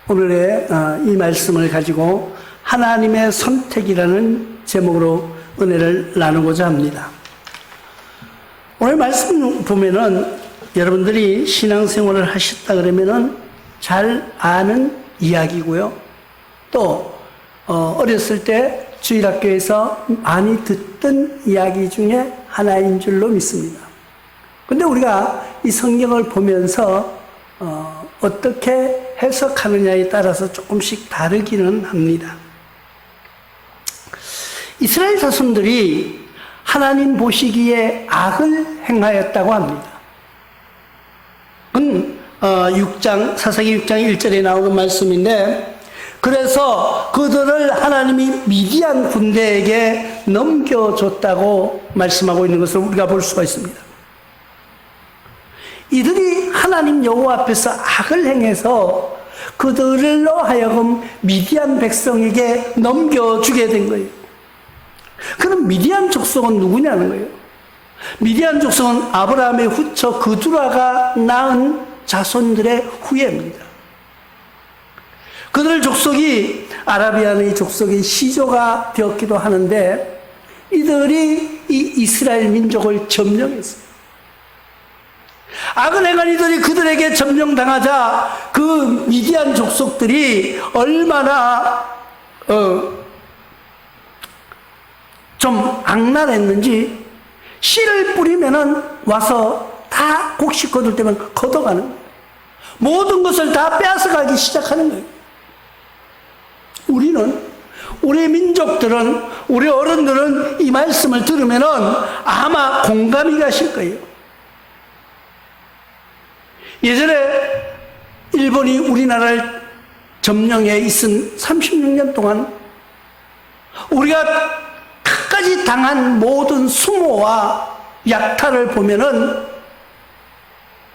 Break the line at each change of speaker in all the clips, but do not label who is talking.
오늘의 이 말씀을 가지고 하나님의 선택이라는 제목으로 은혜를 나누고자 합니다. 오늘 말씀 보면은 여러분들이 신앙생활을 하셨다 그러면은 잘 아는 이야기고요. 또 어렸을 때 주일학교에서 많이 듣던 이야기 중에 하나인 줄로 믿습니다. 근데 우리가 이 성경을 보면서 어떻게 해석하느냐에 따라서 조금씩 다르기는 합니다. 이스라엘 자손들이 하나님 보시기에 악을 행하였다고 합니다. 그건 사사기 6장 1절에 나오는 말씀인데, 그래서 그들을 하나님이 미디안 군대에게 넘겨줬다고 말씀하고 있는 것을 우리가 볼 수가 있습니다. 이들이 하나님 여호와 앞에서 악을 행해서 그들로 하여금 미디안 백성에게 넘겨주게 된 거예요. 그럼 미디안 족속은 누구냐는 거예요. 미디안 족속은 아브라함의 후처 그두라가 낳은 자손들의 후예입니다. 그들 족속이 아라비아의 족속의 시조가 되었기도 하는데, 이들이 이 이스라엘 민족을 점령했어요. 악을 행한 이들이 그들에게 점령당하자 그 미디안 족속들이 얼마나 좀 악랄했는지, 씨를 뿌리면은 와서 다 곡식 거둘 때면 걷어가는 거예요. 모든 것을 다 빼앗아가기 시작하는 거예요. 우리 민족들은, 우리 어른들은 이 말씀을 들으면은 아마 공감이 가실 거예요. 예전에 일본이 우리나라를 점령해 있은 36년 동안 우리가 끝까지 당한 모든 수모와 약탈을 보면은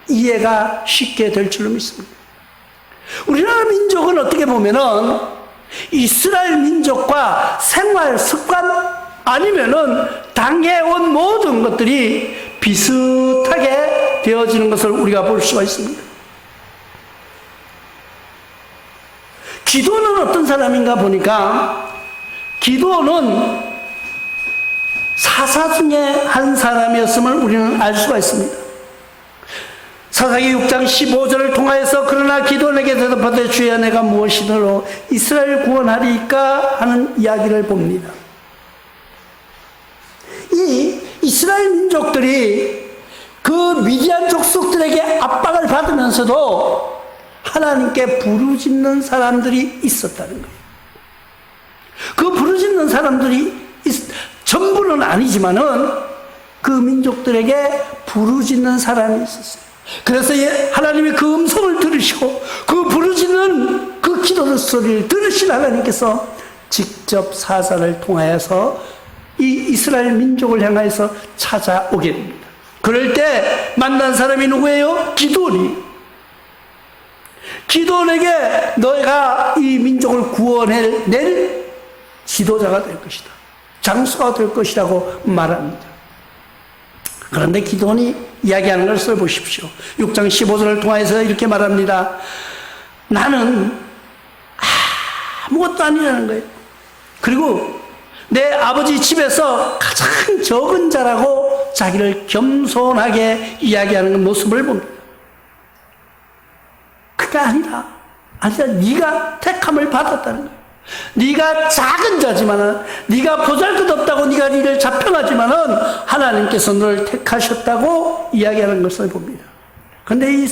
이해가 쉽게 될 줄로 믿습니다. 우리나라 민족은 어떻게 보면은 이스라엘 민족과 생활 습관 아니면은 당해온 모든 것들이 비슷하게 되어지는 것을 우리가 볼 수가 있습니다. 기도는 어떤 사람인가 보니까, 기도는 사사 중에 한 사람이었음을 우리는 알 수가 있습니다. 사사기 6장 15절을 통하여서 그러나 기도원에게 대답하되 주여 내가 무엇이더러 이스라엘 구원하리까 하는 이야기를 봅니다. 이 이스라엘 민족들이 그 미디안 족속들에게 압박을 받으면서도 하나님께 부르짖는 사람들이 있었다는 거예요. 그 부르짖는 사람들이 전부는 아니지만은 그 민족들에게 부르짖는 사람이 있었어요. 그래서 하나님이 그 음성을 들으시고 그 부르짖는 그 기도 소리를 들으신 하나님께서 직접 사사를 통하여서 이 이스라엘 민족을 향하여서 찾아오게 됩니다. 그럴 때 만난 사람이 누구예요? 기드온이. 기드온에게 너희가 이 민족을 구원해낼 지도자가 될 것이다, 장수가 될 것이라고 말합니다. 그런데 기드온이 이야기하는 것을 보십시오. 6장 15절을 통해서 이렇게 말합니다. 나는 아무것도 아니라는 거예요. 그리고 내 아버지 집에서 가장 적은 자라고 자기를 겸손하게 이야기하는 모습을 봅니다. 그게 아니라 네가 택함을 받았다는 거예요. 네가 작은 자지만은, 네가 보잘것없다고 네가 니를 자평하지만은 하나님께서 너를 택하셨다고 이야기하는 것을 봅니다. 그런데 이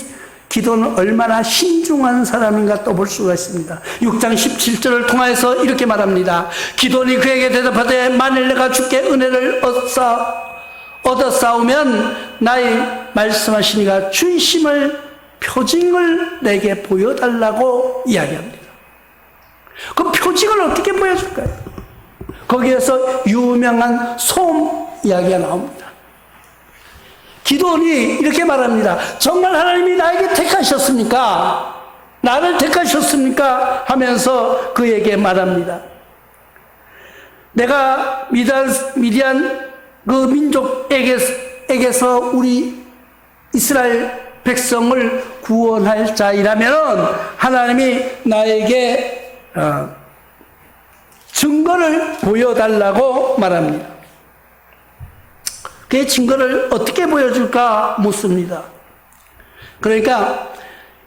기도는 얼마나 신중한 사람인가 또 볼 수가 있습니다. 6장 17절을 통해서 이렇게 말합니다. 기도니 그에게 대답하되 만일 내가 주께 은혜를 얻었사오면 나의 말씀하시니가 주이심을 표징을 내게 보여달라고 이야기합니다. 그 표징을 어떻게 보여줄까요? 거기에서 유명한 소음 이야기가 나옵니다. 기드온이 이렇게 말합니다. 정말 하나님이 나에게 택하셨습니까? 나를 택하셨습니까? 하면서 그에게 말합니다. 내가 미디안 그 민족에게서 우리 이스라엘 백성을 구원할 자이라면 하나님이 나에게 증거를 보여달라고 말합니다. 그 증거를 어떻게 보여줄까 묻습니다. 그러니까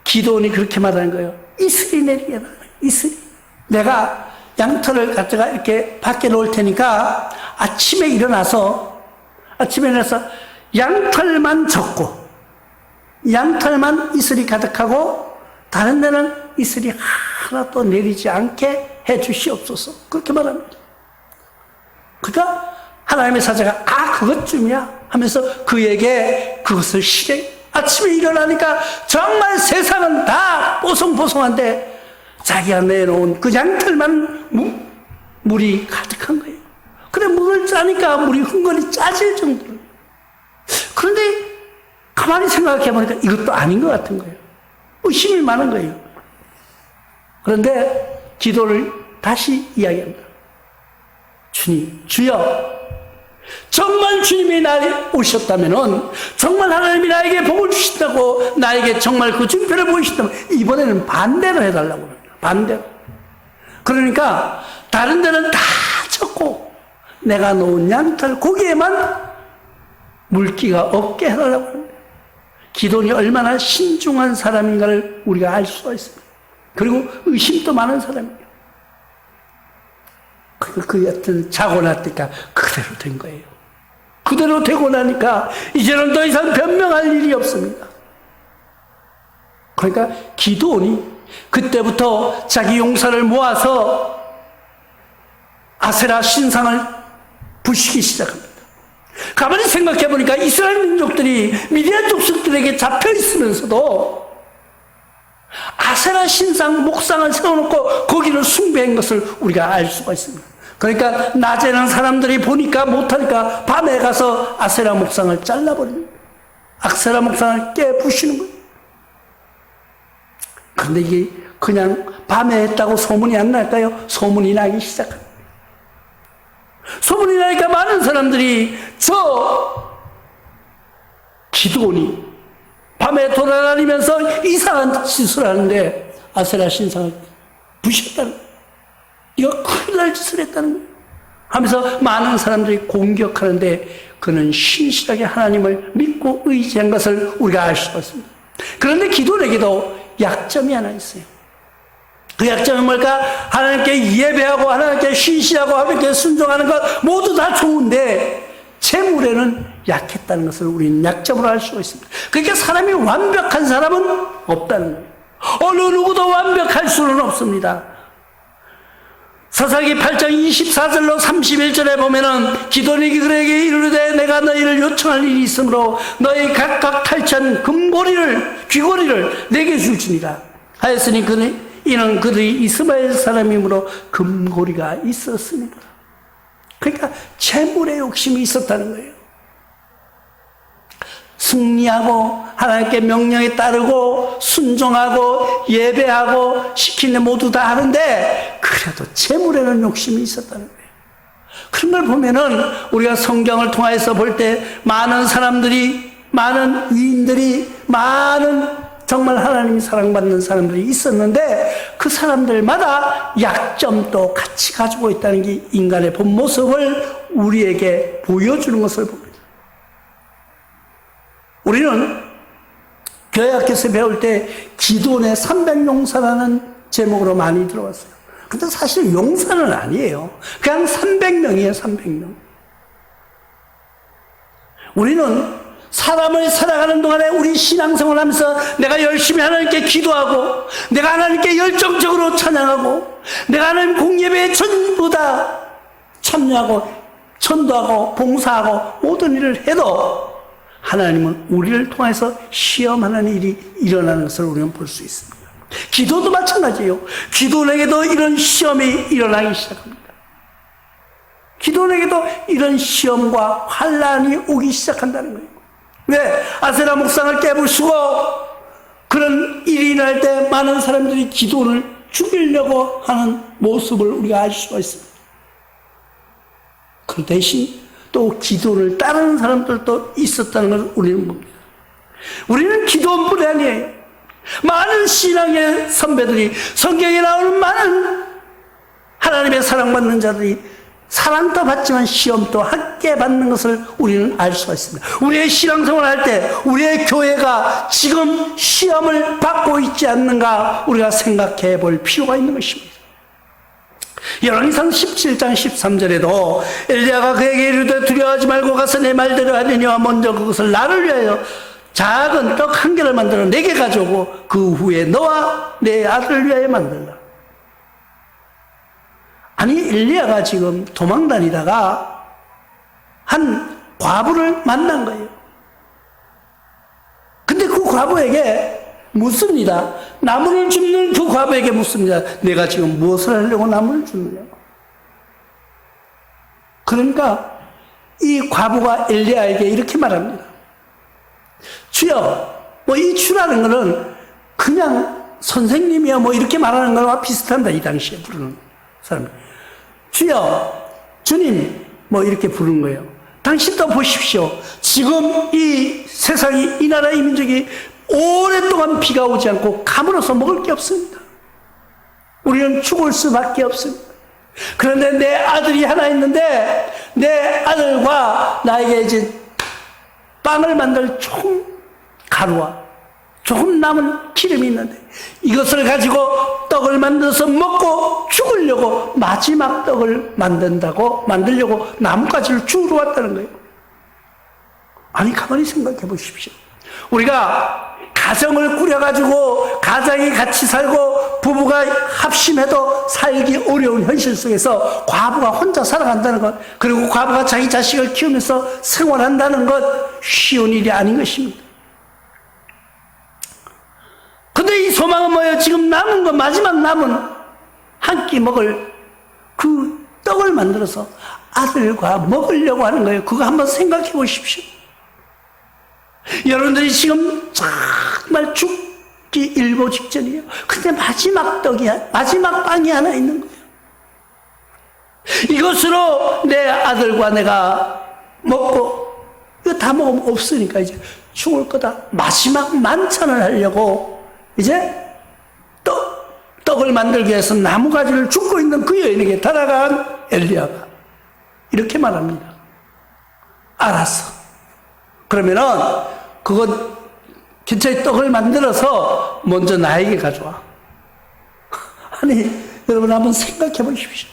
기도원이 그렇게 말하는 거예요. 이슬이 내리게 해라. 이슬이. 내가 양털을 갖다가 이렇게 밖에 놓을 테니까 아침에 일어나서 양털만 젖고 양털만 이슬이 가득하고 다른 데는 이슬이 하나도 내리지 않게 해 주시옵소서. 그렇게 말합니다. 그러니까 하나님의 사자가 그것쯤이야 하면서 그에게 그것을 실행. 아침에 일어나니까 정말 세상은 다 뽀송뽀송한데 자기가 내놓은 그 양털만 물이 가득한 거예요. 그래 물을 짜니까 물이 흥건히 짜질 정도로. 그런데 가만히 생각해 보니까 이것도 아닌 것 같은 거예요. 의심이 많은 거예요. 그런데 기도를 다시 이야기합니다. 주님, 주여, 정말 주님이 나에 오셨다면은, 정말 하나님이 나에게 복을 주신다고 나에게 정말 그 증표를 보이신다면 이번에는 반대로 해달라고 합니다. 반대로. 그러니까 다른 데는 다 젖고 내가 놓은 양털 거기에만 물기가 없게 해달라고 합니다. 기도니 얼마나 신중한 사람인가를 우리가 알 수가 있습니다. 그리고 의심도 많은 사람이에요. 그 여튼 자고 나니까 그대로 된 거예요. 그대로 되고 나니까 이제는 더 이상 변명할 일이 없습니다. 그러니까 기도원이 그때부터 자기 용사를 모아서 아세라 신상을 부시기 시작합니다. 가만히 생각해 보니까 이스라엘 민족들이 미디안 족속들에게 잡혀 있으면서도 아세라 신상 목상을 세워놓고 거기를 숭배한 것을 우리가 알 수가 있습니다. 그러니까 낮에는 사람들이 보니까 못하니까 밤에 가서 아세라 목상을 잘라버립니다. 아세라 목상을 깨부시는 거예요. 그런데 이게 그냥 밤에 했다고 소문이 안 날까요? 소문이 나기 시작합니다. 소문이 나니까 많은 사람들이 저 기도원이 밤에 돌아다니면서 이상한 짓을 하는데 아세라 신상을 부셨다는 거예요. 이거 큰일 날 짓을 했다는 거예요. 하면서 많은 사람들이 공격하는데 그는 신실하게 하나님을 믿고 의지한 것을 우리가 알 수가 있습니다. 그런데 기도원에게도 약점이 하나 있어요. 그 약점은 뭘까? 하나님께 예배하고 하나님께 신실하고 하나님께 순종하는 것 모두 다 좋은데 재물에는 약했다는 것을 우리는 약점으로 알 수가 있습니다. 그러니까 사람이 완벽한 사람은 없다는 거예요. 어느 누구도 완벽할 수는 없습니다. 사사기 8장 24절로 31절에 보면은 기도원이 그에게 이르되 내가 너희를 요청할 일이 있으므로 너희 각각 탈취한 금고리를 귀고리를 내게 줄지니라 하였으니 이는 그들이 이스마엘 사람이므로 금고리가 있었습니다. 그러니까 재물의 욕심이 있었다는 거예요. 승리하고 하나님께 명령에 따르고 순종하고 예배하고 시키는 모두 다 하는데 그래도 재물에는 욕심이 있었다는 거예요. 그런 걸 보면은 우리가 성경을 통해서 볼 때 많은 사람들이, 많은 위인들이, 많은 정말 하나님이 사랑받는 사람들이 있었는데 그 사람들마다 약점도 같이 가지고 있다는 게 인간의 본 모습을 우리에게 보여주는 것을 봅니다. 우리는 교회 학교에서 배울 때 기도원의 300용사라는 제목으로 많이 들어왔어요. 근데 사실 용사는 아니에요. 그냥 300명이에요, 300명. 우리는 사람을 살아가는 동안에 우리 신앙생활 하면서 내가 열심히 하나님께 기도하고 내가 하나님께 열정적으로 찬양하고 내가 하나님 공예배에 전부 다 참여하고 전도하고 봉사하고 모든 일을 해도 하나님은 우리를 통해서 시험하는 일이 일어나는 것을 우리는 볼 수 있습니다. 기도도 마찬가지예요. 기도원에게도 이런 시험이 일어나기 시작합니다. 기도원에게도 이런 시험과 환난이 오기 시작한다는 거예요. 왜? 아세라 목상을 깨부수고 그런 일이 날 때 많은 사람들이 기도원을 죽이려고 하는 모습을 우리가 알 수가 있습니다. 그 대신 또 기도를 따르는 사람들도 있었다는 걸 우리는 봅니다. 우리는 기도원뿐이 아니에요. 많은 신앙의 선배들이, 성경에 나오는 많은 하나님의 사랑받는 자들이 사랑도 받지만 시험도 함께 받는 것을 우리는 알 수가 있습니다. 우리의 신앙생활을 할 때 우리의 교회가 지금 시험을 받고 있지 않는가 우리가 생각해 볼 필요가 있는 것입니다. 열왕기상 17장 13절에도 엘리야가 그에게 이르되 두려워하지 말고 가서 내 말대로 하려니와 먼저 그것을 나를 위하여 작은 떡 한 개를 만들어 내게 가져오고 그 후에 너와 내 아들을 위하여 만들라. 아니, 엘리야가 지금 도망다니다가 한 과부를 만난 거예요. 근데 그 과부에게 묻습니다. 나무를 줍는 그 과부에게 묻습니다. 내가 지금 무엇을 하려고 나무를 줍느냐. 그러니까 이 과부가 엘리야에게 이렇게 말합니다. 주여, 이 주라는 거는 그냥 선생님이야 이렇게 말하는 거와 비슷한다. 이 당시에 부르는 사람. 주여, 주님, 이렇게 부르는 거예요. 당신도 보십시오. 지금 이 세상이, 이 나라, 이 민족이 오랫동안 비가 오지 않고 가물어서 먹을 게 없습니다. 우리는 죽을 수밖에 없습니다. 그런데 내 아들이 하나 있는데 내 아들과 나에게 이제 빵을 만들 조금 가루와 조금 남은 기름이 있는데 이것을 가지고 떡을 만들어서 먹고 죽으려고 마지막 떡을 만들려고 나뭇가지를 주우러 왔다는 거예요. 아니, 가만히 생각해 보십시오. 우리가 가정을 꾸려가지고 가정이 같이 살고 부부가 합심해도 살기 어려운 현실 속에서 과부가 혼자 살아간다는 것, 그리고 과부가 자기 자식을 키우면서 생활한다는 것 쉬운 일이 아닌 것입니다. 근데 이 소망은 뭐예요? 지금 남은 거, 마지막 남은 한 끼 먹을 그 떡을 만들어서 아들과 먹으려고 하는 거예요. 그거 한번 생각해 보십시오. 여러분들이 지금 정말 죽기 일보 직전이에요. 근데 마지막 마지막 빵이 하나 있는 거예요. 이것으로 내 아들과 내가 먹고, 이거 다 먹으면 없으니까 이제 죽을 거다. 마지막 만찬을 하려고 이제 떡을 만들기 위해서 나무가지를 줍고 있는 그 여인에게 다가간 엘리야가 이렇게 말합니다. 알았어. 그러면은 그거 근처에 떡을 만들어서 먼저 나에게 가져와. 아니, 여러분 한번 생각해 보십시오.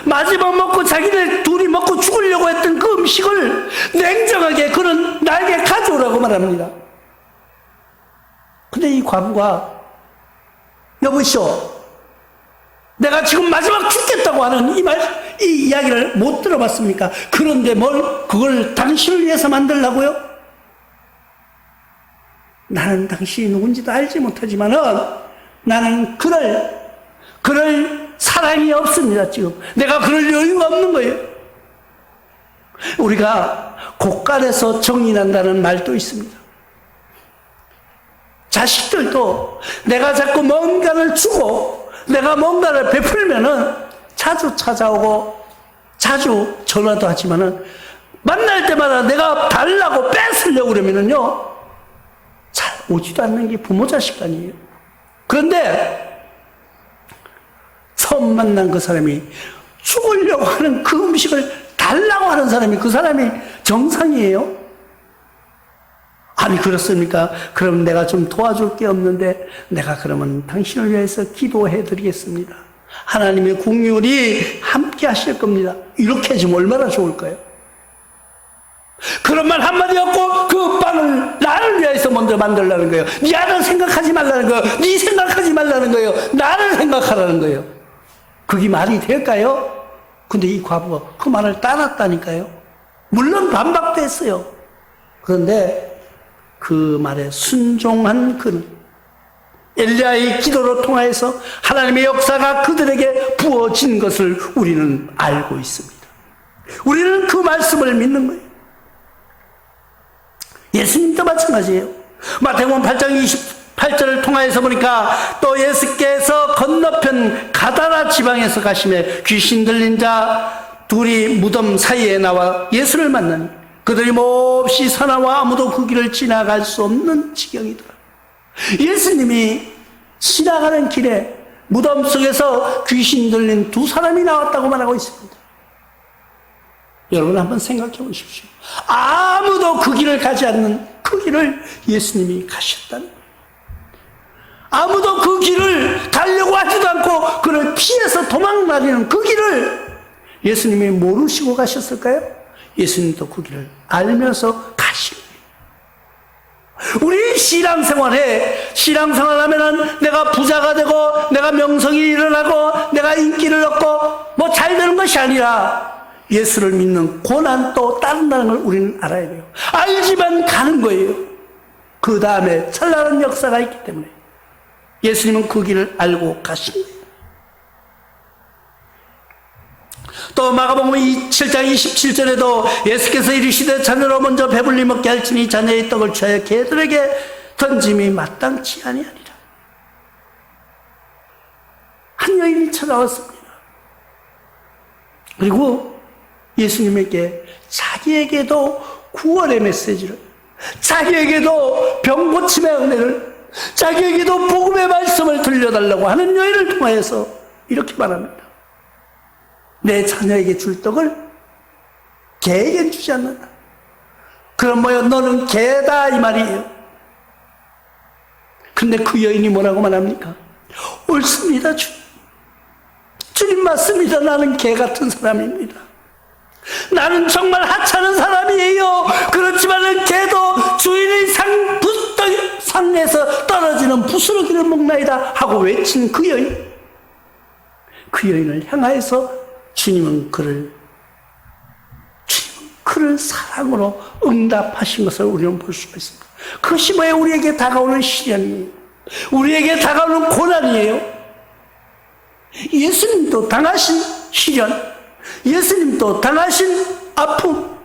마지막 먹고 자기들 둘이 먹고 죽으려고 했던 그 음식을 냉정하게 그는 나에게 가져오라고 말합니다. 근데 이 과부가 여보시오, 내가 지금 마지막 죽겠다고 하는 이 이야기를 못 들어봤습니까? 그런데 그걸 당신을 위해서 만들라고요? 나는 당신이 누군지도 알지 못하지만은 나는 그럴 사랑이 없습니다, 지금. 내가 그럴 여유가 없는 거예요. 우리가 곳간에서 정이 난다는 말도 있습니다. 자식들도 내가 자꾸 뭔가를 주고 내가 뭔가를 베풀면은 자주 찾아오고 자주 전화도 하지만은 만날 때마다 내가 달라고 뺏으려고 그러면은요, 잘 오지도 않는 게 부모 자식 간이에요. 그런데 처음 만난 그 사람이 죽으려고 하는 그 음식을 달라고 하는 사람이, 그 사람이 정상이에요? 아니, 그렇습니까? 그럼 내가 좀 도와줄 게 없는데 내가 그러면 당신을 위해서 기도해 드리겠습니다. 하나님의 긍휼이 함께 하실 겁니다. 이렇게 해주면 얼마나 좋을까요? 그런 말 한마디 없고 그 빵을 나를 위해서 먼저 만들라는 거예요. 네 아들 생각하지 말라는 거예요. 네 생각하지 말라는 거예요. 나를 생각하라는 거예요. 그게 말이 될까요? 근데 이 과부가 그 말을 따랐다니까요. 물론 반박도 했어요. 그런데 그 말에 순종한 그는 엘리야의 기도로 통하여서 하나님의 역사가 그들에게 부어진 것을 우리는 알고 있습니다. 우리는 그 말씀을 믿는 거예요. 예수님도 마찬가지예요. 마태복음 8장 28절을 통하여서 보니까 또 예수께서 건너편 가다라 지방에서 가시매 귀신 들린 자 둘이 무덤 사이에 나와 예수를 만나니 그들이 모두 없이 사나와 아무도 그 길을 지나갈 수 없는 지경이더라. 예수님이 지나가는 길에 무덤 속에서 귀신 들린 두 사람이 나왔다고 말하고 있습니다. 여러분 한번 생각해 보십시오. 아무도 그 길을 가지 않는 그 길을 예수님이 가셨다는 거예요. 아무도 그 길을 가려고 하지도 않고 그를 피해서 도망다니는 그 길을 예수님이 모르시고 가셨을까요? 예수님도 그 길을 알면서 가신 거예요. 우리 신앙생활 하면은 내가 부자가 되고 내가 명성이 일어나고 내가 인기를 얻고 뭐 잘 되는 것이 아니라 예수를 믿는 고난도 따른다는 걸 우리는 알아야 돼요. 알지만 가는 거예요. 그 다음에 찬란한 역사가 있기 때문에 예수님은 그 길을 알고 가신 거예요. 또 마가복음 7장 27절에도 예수께서 이르시되 자녀로 먼저 배불리 먹게 할지니 자녀의 떡을 취하여 개들에게 던짐이 마땅치 아니하니라. 한 여인이 찾아왔습니다. 그리고 예수님에게 자기에게도 구원의 메시지를, 자기에게도 병고침의 은혜를, 자기에게도 복음의 말씀을 들려달라고 하는 여인을 통하여서 이렇게 말합니다. 내 자녀에게 줄 떡을 개에게 주지 않는다. 그럼 뭐야, 너는 개다 이 말이에요. 근데 그 여인이 뭐라고 말합니까? 옳습니다 주님. 주님 맞습니다. 나는 개 같은 사람입니다. 나는 정말 하찮은 사람이에요. 그렇지만은 개도 주인의 상에서 떨어지는 부스러기를 먹나이다 하고 외친 그 여인, 그 여인을 향하여서 주님은 그를 사랑으로 응답하신 것을 우리는 볼 수가 있습니다. 그것이 뭐예요? 우리에게 다가오는 시련이에요. 우리에게 다가오는 고난이에요. 예수님도 당하신 시련, 예수님도 당하신 아픔,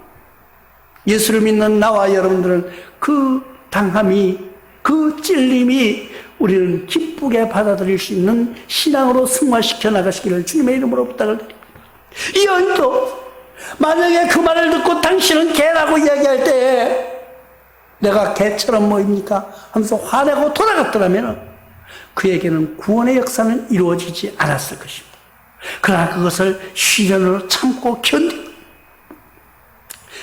예수를 믿는 나와 여러분들은 그 당함이, 그 찔림이 우리는 기쁘게 받아들일 수 있는 신앙으로 승화시켜 나가시기를 주님의 이름으로 부탁을 드립니다. 이 여인도 만약에 그 말을 듣고 당신은 개라고 이야기할 때 내가 개처럼 뭐입니까? 하면서 화내고 돌아갔더라면 그에게는 구원의 역사는 이루어지지 않았을 것입니다. 그러나 그것을 시련으로 참고 견디고,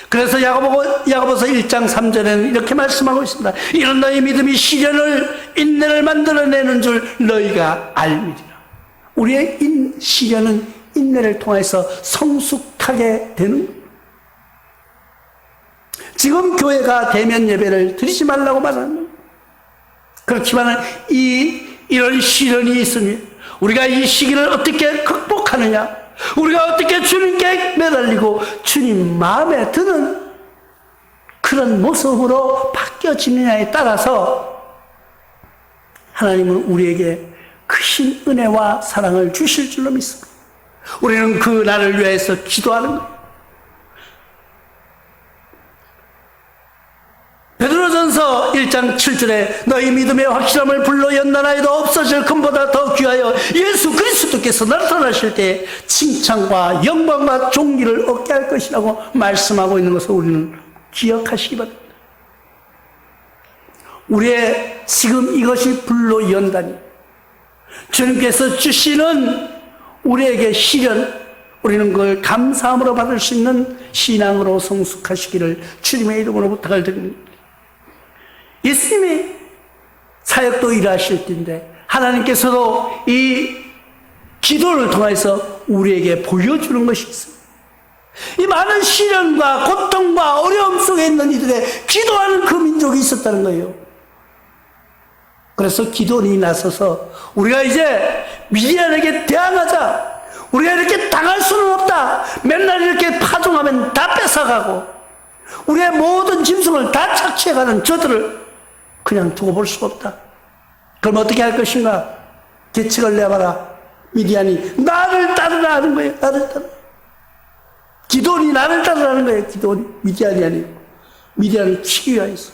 그래서 야고보서 1장 3절에는 이렇게 말씀하고 있습니다. 이런 너희 믿음이 시련을, 인내를 만들어내는 줄 너희가 알미리라. 우리의 시련은 인내를 통해서 성숙하게 되는 거예요. 지금 교회가 대면 예배를 드리지 말라고 말하는 거예요. 그렇지만 이런 시련이 있으니 우리가 이 시기를 어떻게 극복하느냐, 우리가 어떻게 주님께 매달리고 주님 마음에 드는 그런 모습으로 바뀌어지느냐에 따라서 하나님은 우리에게 크신 은혜와 사랑을 주실 줄로 믿습니다. 우리는 그 날을 위해서 기도하는 거예요. 베드로전서 1장 7절에 너희 믿음의 확실함을 불로 연단하여도 없어질 금보다 더 귀하여 예수 그리스도께서 나타나실 때 칭찬과 영광과 존귀를 얻게 할 것이라고 말씀하고 있는 것을 우리는 기억하시기 바랍니다. 우리의 지금 이것이 불로 연단이, 주님께서 주시는 우리에게 시련, 우리는 그걸 감사함으로 받을 수 있는 신앙으로 성숙하시기를 주님의 이름으로 부탁을 드립니다. 예수님이 사역도 일하실 텐데 하나님께서도 이 기도를 통해서 우리에게 보여주는 것이 있습니다. 이 많은 시련과 고통과 어려움 속에 있는 이들의 기도하는 그 민족이 있었다는 거예요. 그래서 기도원이 나서서 우리가 이제 미디안에게 대항하자, 우리가 이렇게 당할 수는 없다, 맨날 이렇게 파종하면 다 뺏어가고 우리의 모든 짐승을 다 착취해가는 저들을 그냥 두고 볼 수가 없다. 그럼 어떻게 할 것인가? 계책을 내봐라. 미디안이 나를 따르라 하는 거예요. 나를 따르라. 기도원이 나를 따르라는 거예요. 기도원이, 미디안이 아니고. 미디안을 치기 위하여서.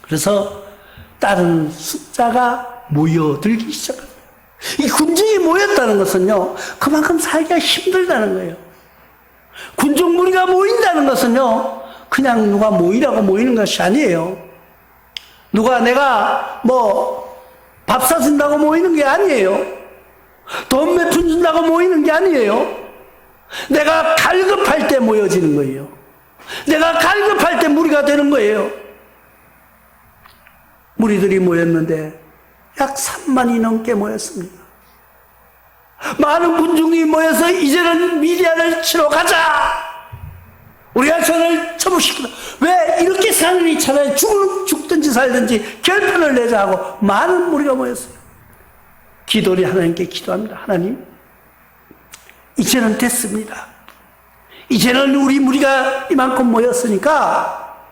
그래서 다른 숫자가 모여들기 시작합니다. 이 군중이 모였다는 것은요, 그만큼 살기가 힘들다는 거예요. 군중 무리가 모인다는 것은요, 그냥 누가 모이라고 모이는 것이 아니에요. 누가 내가 밥 사준다고 모이는 게 아니에요. 돈 몇 푼 준다고 모이는 게 아니에요. 내가 갈급할 때 모여지는 거예요. 내가 갈급할 때 무리가 되는 거예요. 무리들이 모였는데 약 3만이 넘게 모였습니다. 많은 군중이 모여서 이제는 미디안을 치러 가자. 우리가 저를 처부시키다. 왜 이렇게 사느니 차라리 죽든지 살든지 결판을 내자 하고 많은 무리가 모였어요. 기도리 하나님께 기도합니다. 하나님, 이제는 됐습니다. 이제는 우리 무리가 이만큼 모였으니까,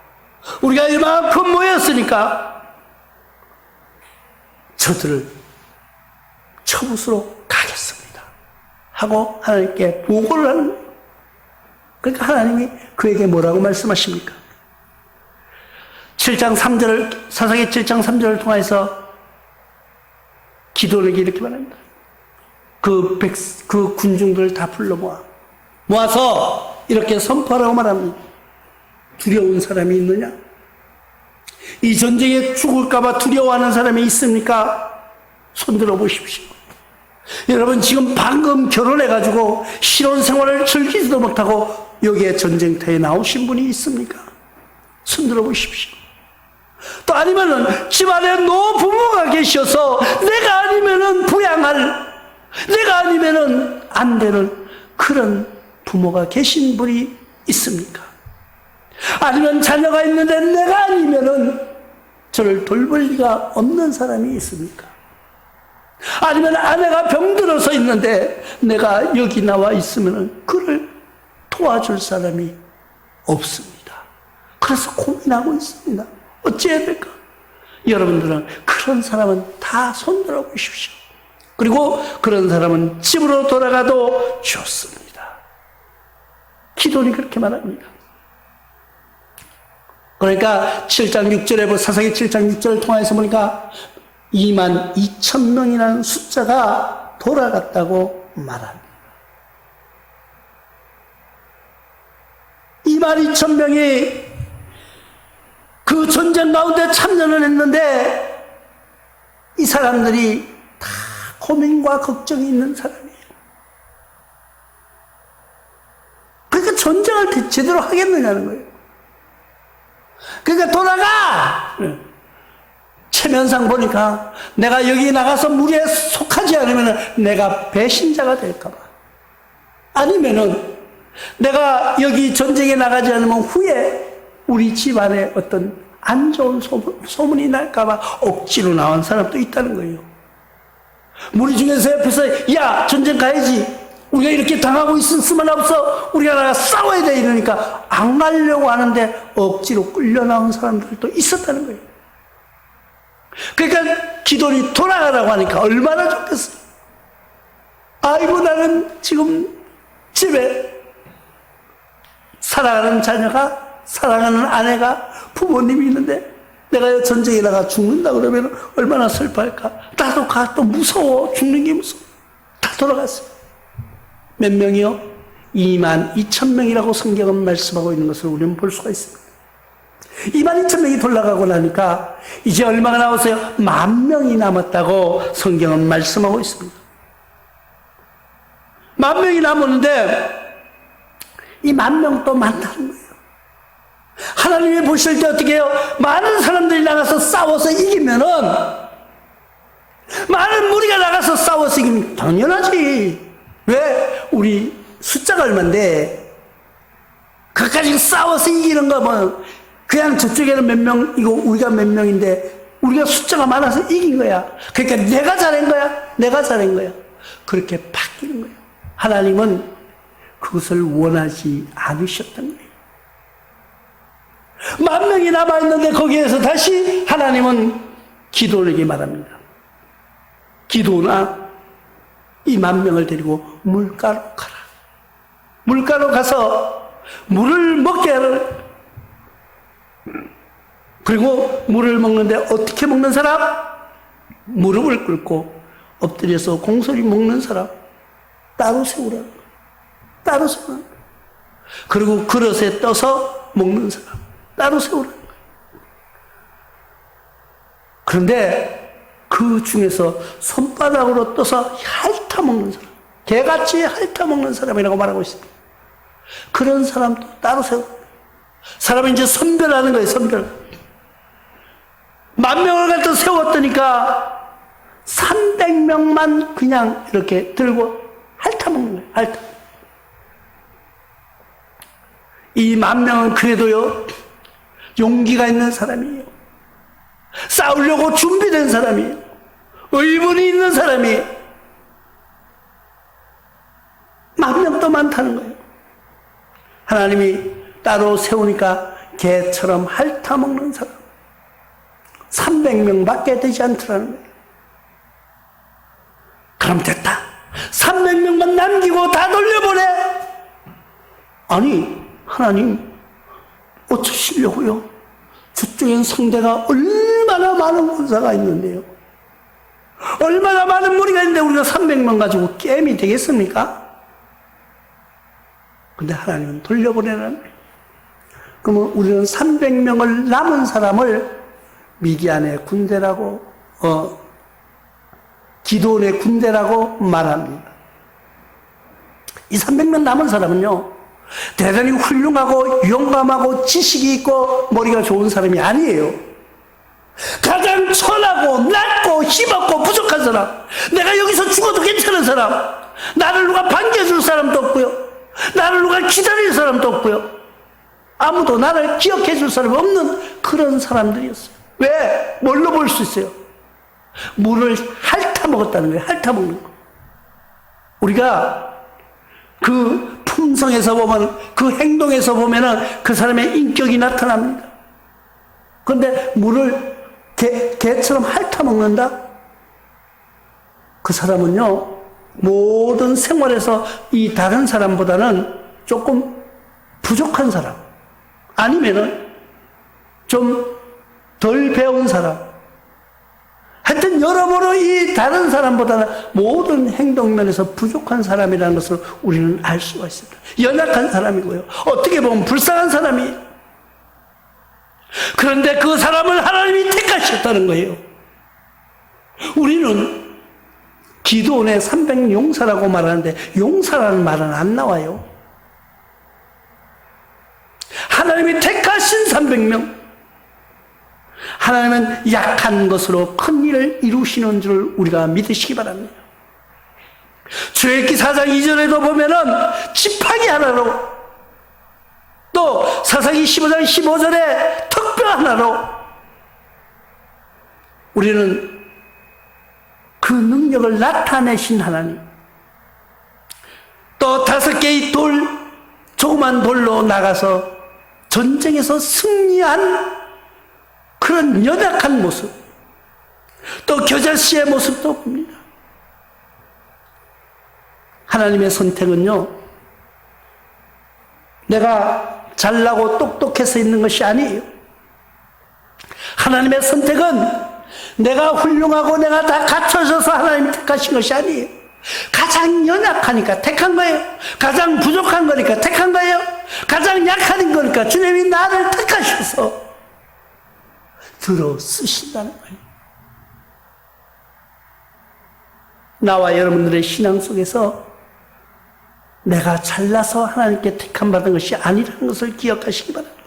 저들을 처부수로 가겠습니다 하고 하나님께 보고를 하는 거예요. 그러니까 하나님이 그에게 뭐라고 말씀하십니까? 7장 3절을, 사사기 7장 3절을 통해서 기도에게 이렇게 말합니다. 그 군중들을 다 불러 모아서 이렇게 선포하라고 말합니다. 두려운 사람이 있느냐? 이 전쟁에 죽을까봐 두려워하는 사람이 있습니까? 손들어 보십시오. 여러분, 지금 방금 결혼해가지고 신혼생활을 즐기지도 못하고 여기에 전쟁터에 나오신 분이 있습니까? 손들어 보십시오. 또 아니면은 집안에 노부모가 계셔서 내가 아니면은 내가 아니면은 안 되는 그런 부모가 계신 분이 있습니까? 아니면 자녀가 있는데 내가 아니면은 저를 돌볼 리가 없는 사람이 있습니까? 아니면 아내가 병들어서 있는데 내가 여기 나와 있으면은 그를 도와줄 사람이 없습니다. 그래서 고민하고 있습니다. 어찌해야 될까? 여러분들은 그런 사람은 다 손들어 보십시오. 그리고 그런 사람은 집으로 돌아가도 좋습니다. 기도는 그렇게 말합니다. 그러니까 7장 6절에 사사기 7장 6절을 통해서 보니까 2만 2천 명이라는 숫자가 돌아갔다고 말합니다. 2만 2천 명이 그 전쟁 가운데 참전을 했는데 이 사람들이 다 고민과 걱정이 있는 사람이에요. 그러니까 전쟁을 제대로 하겠느냐는 거예요. 그러니까 돌아가! 체면상 보니까 내가 여기 나가서 무리에 속하지 않으면 내가 배신자가 될까봐. 아니면은 내가 여기 전쟁에 나가지 않으면 후에 우리 집안에 어떤 안 좋은 소문이 날까봐 억지로 나온 사람도 있다는 거예요. 무리 중에서 옆에서 야 전쟁 가야지. 우리가 이렇게 당하고 있을 수만 없어. 우리가 나가 싸워야 돼 이러니까 안 가려고 하는데 억지로 끌려 나온 사람들도 있었다는 거예요. 그러니까 기도니 돌아가라고 하니까 얼마나 좋겠어요. 아이고 나는 지금 집에 사랑하는 자녀가 사랑하는 아내가 부모님이 있는데 내가 전쟁에 나가 죽는다 그러면 얼마나 슬퍼할까. 나도 또 무서워. 죽는 게 무서워. 다 돌아갔어요. 몇 명이요? 2만 2천 명이라고 성경은 말씀하고 있는 것을 우리는 볼 수가 있습니다. 2만 2천 명이 돌아가고 나니까 이제 얼마가 남았어요? 10,000명이 남았다고 성경은 말씀하고 있습니다. 10,000명이 남았는데 이 10,000명 또 많다는 거예요. 하나님이 보실 때 어떻게 해요? 많은 사람들이 나가서 싸워서 이기면은, 많은 무리가 나가서 싸워서 이기면 당연하지. 왜? 우리 숫자가 얼만데 그까지 싸워서 이기는 거면 그냥 저쪽에는 몇 명이고 우리가 몇 명인데 우리가 숫자가 많아서 이긴 거야. 그러니까 내가 잘한 거야. 그렇게 바뀌는 거예요. 하나님은 그것을 원하지 않으셨던 거예요. 10,000명이 남아있는데 거기에서 다시 하나님은 기도에게 말합니다. 기도나 이 10,000명을 데리고 물가로 가라. 물가로 가서 물을 먹게 하라. 그리고 물을 먹는데 어떻게 먹는 사람? 무릎을 꿇고 엎드려서 공소리 먹는 사람 따로 세우라. 따로 세우라. 그리고 그릇에 떠서 먹는 사람 따로 세우라는 거예요. 그런데 그 중에서 손바닥으로 떠서 핥아먹는 사람, 개같이 핥아먹는 사람이라고 말하고 있습니다. 그런 사람도 따로 세우고, 사람이 이제 선별하는 거예요. 선별. 10,000명을 갖다 세웠더니까 300명만 그냥 이렇게 들고 핥아먹는 거예요. 핥아. 이 10,000명은 그래도요, 용기가 있는 사람이에요. 싸우려고 준비된 사람이에요. 의문이 있는 사람이에요. 10,000명도 많다는 거예요. 하나님이 따로 세우니까 개처럼 핥아먹는 사람 300명밖에 되지 않더라는 거예요. 그럼 됐다. 300명만 남기고 다 돌려보내. 아니, 하나님 어쩌시려고요? 저쪽엔 성대가 얼마나 많은 군사가 있는데요. 얼마나 많은 무리가 있는데 우리가 300명 가지고 게임이 되겠습니까? 근데 하나님은 돌려보내라는 거예요. 그러면 우리는 300명을 남은 사람을 미디안의 군대라고, 기도원의 군대라고 말합니다. 이 300명 남은 사람은요, 대단히 훌륭하고 용감하고 지식이 있고 머리가 좋은 사람이 아니에요. 가장 천하고 낮고 힘없고 부족한 사람, 내가 여기서 죽어도 괜찮은 사람, 나를 누가 반겨줄 사람도 없고요, 나를 누가 기다릴 사람도 없고요, 아무도 나를 기억해 줄 사람이 없는 그런 사람들이었어요. 왜? 뭘로 볼 수 있어요? 물을 핥아먹었다는 거예요. 핥아먹는 거. 우리가 그 품성에서 보면, 그 행동에서 보면은 그 사람의 인격이 나타납니다. 그런데 물을 개처럼 핥아먹는다? 그 사람은요, 모든 생활에서 이 다른 사람보다는 조금 부족한 사람, 아니면은 좀 덜 배운 사람, 하여튼 여러모로 이 다른 사람보다는 모든 행동면에서 부족한 사람이라는 것을 우리는 알 수가 있습니다. 연약한 사람이고요, 어떻게 보면 불쌍한 사람이에요. 그런데 그 사람을 하나님이 택하셨다는 거예요. 우리는 기도원의 300용사라고 말하는데 용사라는 말은 안 나와요. 하나님이 택하신 300명. 하나님은 약한 것으로 큰 일을 이루시는 줄 우리가 믿으시기 바랍니다. 출애굽기 4장 2절에도 보면은 지팡이 하나로, 또 사사기 15장 15절에 턱뼈 하나로 우리는 그 능력을 나타내신 하나님, 또 5개의 돌, 조그만 돌로 나가서 전쟁에서 승리한 그런 연약한 모습, 또 겨자씨의 모습도 봅니다. 하나님의 선택은요, 내가 잘나고 똑똑해서 있는 것이 아니에요. 하나님의 선택은 내가 훌륭하고 내가 다 갖춰져서 하나님이 택하신 것이 아니에요. 가장 연약하니까 택한 거예요. 가장 부족한 거니까 택한 거예요. 가장 약한 거니까 주님이 나를 택하셔서 들어 쓰신다는 거예요. 나와 여러분들의 신앙 속에서 내가 잘나서 하나님께 택함 받은 것이 아니라는 것을 기억하시기 바랍니다.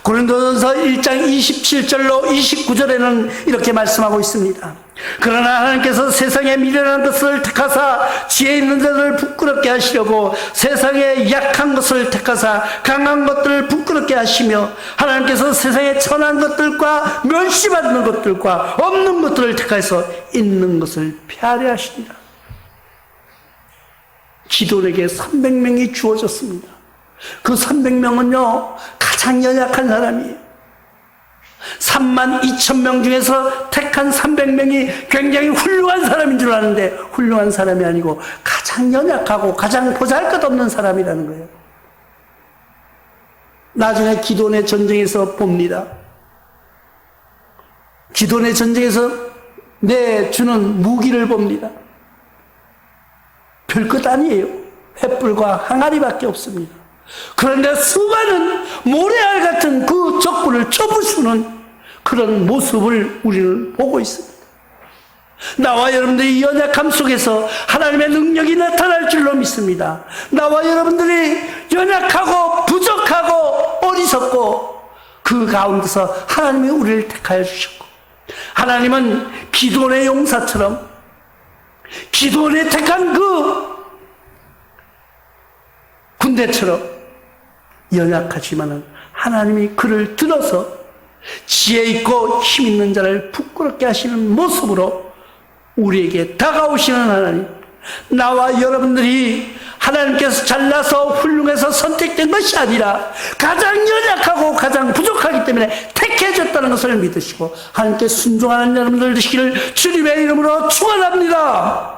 고린도전서 1장 27절로 29절에는 이렇게 말씀하고 있습니다. 그러나 하나님께서 세상에 미련한 것을 택하사 지혜 있는 자들을 부끄럽게 하시려고 세상에 약한 것을 택하사 강한 것들을 부끄럽게 하시며, 하나님께서 세상에 천한 것들과 멸시받는 것들과 없는 것들을 택하여서 있는 것을 폐하려 하십니다. 기도원에게 300명이 주어졌습니다. 그 300명은요 가장 연약한 사람이에요. 32,000명 중에서 택한 300명이 굉장히 훌륭한 사람인 줄 아는데 훌륭한 사람이 아니고 가장 연약하고 가장 보잘것없는 사람이라는 거예요. 나중에 기도원의 전쟁에서 봅니다. 기도원의 전쟁에서 내주는 무기를 봅니다. 별것 아니에요. 횃불과 항아리밖에 없습니다. 그런데 수많은 모래알 같은 그 적군을 쳐부수는 그런 모습을 우리는 보고 있습니다. 나와 여러분들이 연약함 속에서 하나님의 능력이 나타날 줄로 믿습니다. 나와 여러분들이 연약하고 부족하고 어리석고 그 가운데서 하나님이 우리를 택하여 주셨고, 하나님은 기도원의 용사처럼 기도원의 택한 그 군대처럼 연약하지만은 하나님이 그를 들어서 지혜 있고 힘 있는 자를 부끄럽게 하시는 모습으로 우리에게 다가오시는 하나님, 나와 여러분들이 하나님께서 잘나서 훌륭해서 선택된 것이 아니라 가장 연약하고 가장 부족하기 때문에 택해졌다는 것을 믿으시고 하나님께 순종하는 여러분들 되시기를 주님의 이름으로 축원합니다.